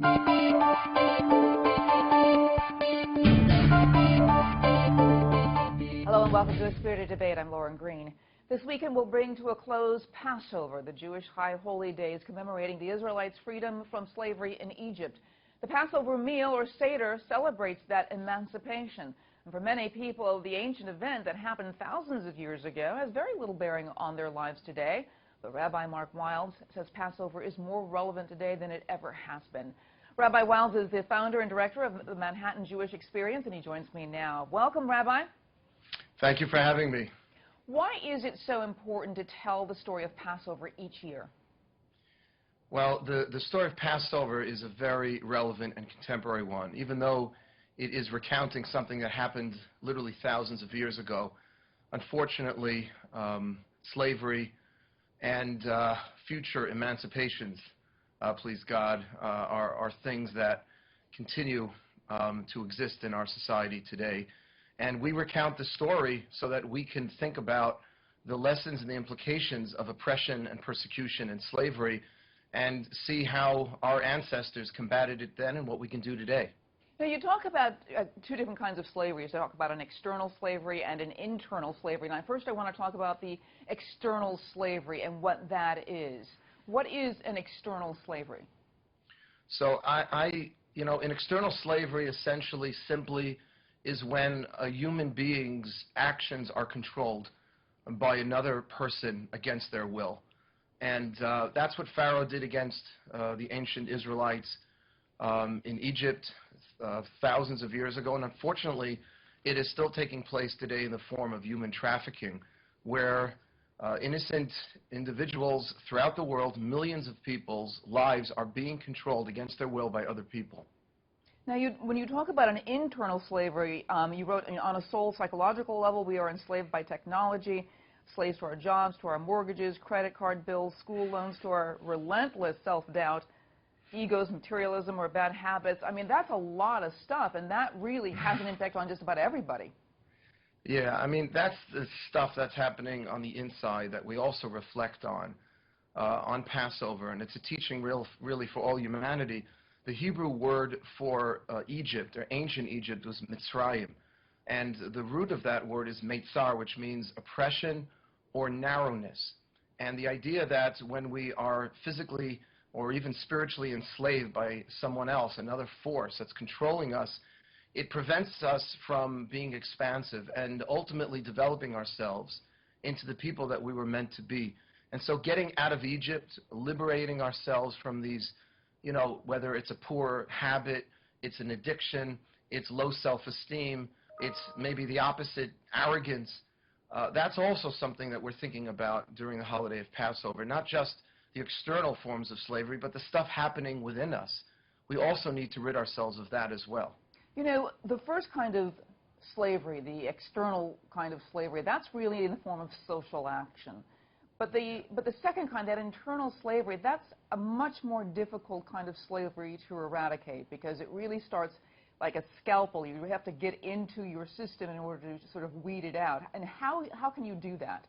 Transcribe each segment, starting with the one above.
Hello and welcome to A Spirited Debate. I'm Lauren Green. This weekend will bring to a close Passover, the Jewish high holy days commemorating the Israelites' freedom from slavery in Egypt. The Passover meal, or Seder, celebrates that emancipation. And for many people, the ancient event that happened thousands of years ago has very little bearing on their lives today. But Rabbi Marc Wildes says Passover is more relevant today than it ever has been. Rabbi Wildes is the founder and director of the Manhattan Jewish Experience, and he joins me now. Welcome, Rabbi. Thank you for having me. Why is it so important to tell the story of Passover each year? Well, the story of Passover is a very relevant and contemporary one, even though it is recounting something that happened literally thousands of years ago. Unfortunately, slavery and future emancipations, please God, are things that continue to exist in our society today. And we recount the story so that we can think about the lessons and the implications of oppression and persecution and slavery and see how our ancestors combated it then and what we can do today. Now, you talk about two different kinds of slavery. You talk about an external slavery and an internal slavery. Now, first I want to talk about the external slavery and what that is. What is an external slavery? So an external slavery essentially simply is when a human being's actions are controlled by another person against their will. And that's what Pharaoh did against the ancient Israelites in Egypt thousands of years ago. And unfortunately, it is still taking place today in the form of human trafficking, where innocent individuals throughout the world, millions of people's lives are being controlled against their will by other people. Now, when you talk about an internal slavery, you wrote on a soul psychological level, we are enslaved by technology, slaves to our jobs, to our mortgages, credit card bills, school loans, to our relentless self-doubt, egos, materialism, or bad habits. I mean, that's a lot of stuff, and that really has an impact on just about everybody. Yeah, I mean, that's the stuff that's happening on the inside that we also reflect on Passover, and it's a teaching really for all humanity. The Hebrew word for Egypt, or ancient Egypt, was Mitzrayim. And the root of that word is Meitzar, which means oppression or narrowness. And the idea that when we are physically or even spiritually enslaved by someone else, another force that's controlling us, it prevents us from being expansive and ultimately developing ourselves into the people that we were meant to be. And so getting out of Egypt, liberating ourselves from these, whether it's a poor habit, it's an addiction, it's low self-esteem, it's maybe the opposite, arrogance. That's also something that we're thinking about during the holiday of Passover, not just the external forms of slavery, but the stuff happening within us. We also need to rid ourselves of that as well. The first kind of slavery, the external kind of slavery, that's really in the form of social action. But the second kind, that internal slavery, that's a much more difficult kind of slavery to eradicate, because it really starts like a scalpel. You have to get into your system in order to sort of weed it out. And how can you do that?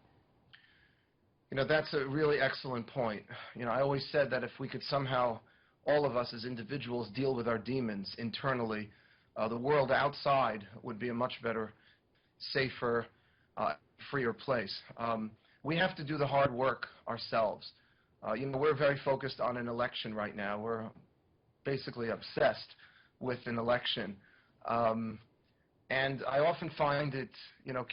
That's a really excellent point. I always said that if we could somehow, all of us as individuals, deal with our demons internally, the world outside would be a much better, safer, freer place. We have to do the hard work ourselves. We're very focused on an election right now. We're basically obsessed with an election. And I often find it,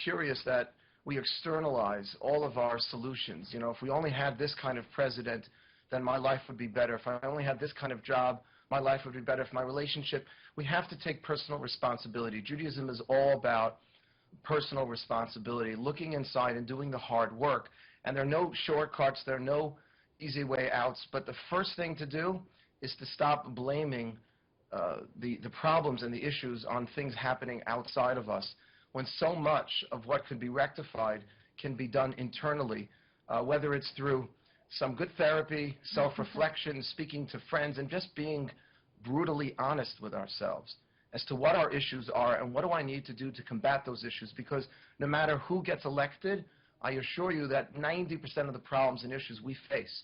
curious that we externalize all of our solutions. If we only had this kind of president, then my life would be better. If I only had this kind of job, my life would be better. If my relationship, we have to take personal responsibility. Judaism is all about personal responsibility, looking inside and doing the hard work. And there are no shortcuts, there are no easy way outs, but the first thing to do is to stop blaming the problems and the issues on things happening outside of us, when so much of what could be rectified can be done internally, whether it's through some good therapy, self-reflection, speaking to friends, and just being brutally honest with ourselves as to what our issues are and what do I need to do to combat those issues. Because no matter who gets elected, I assure you that 90% of the problems and issues we face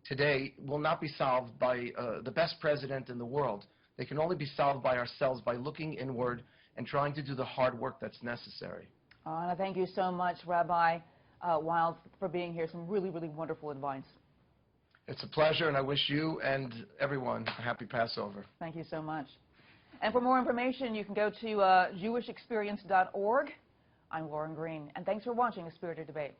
today will not be solved by the best president in the world. They can only be solved by ourselves, by looking inward and trying to do the hard work that's necessary. And I thank you so much, Rabbi Wildes, for being here. Some really, really wonderful advice. It's a pleasure, and I wish you and everyone a happy Passover. Thank you so much. And for more information, you can go to jewishexperience.org. I'm Lauren Green, and thanks for watching A Spirited Debate.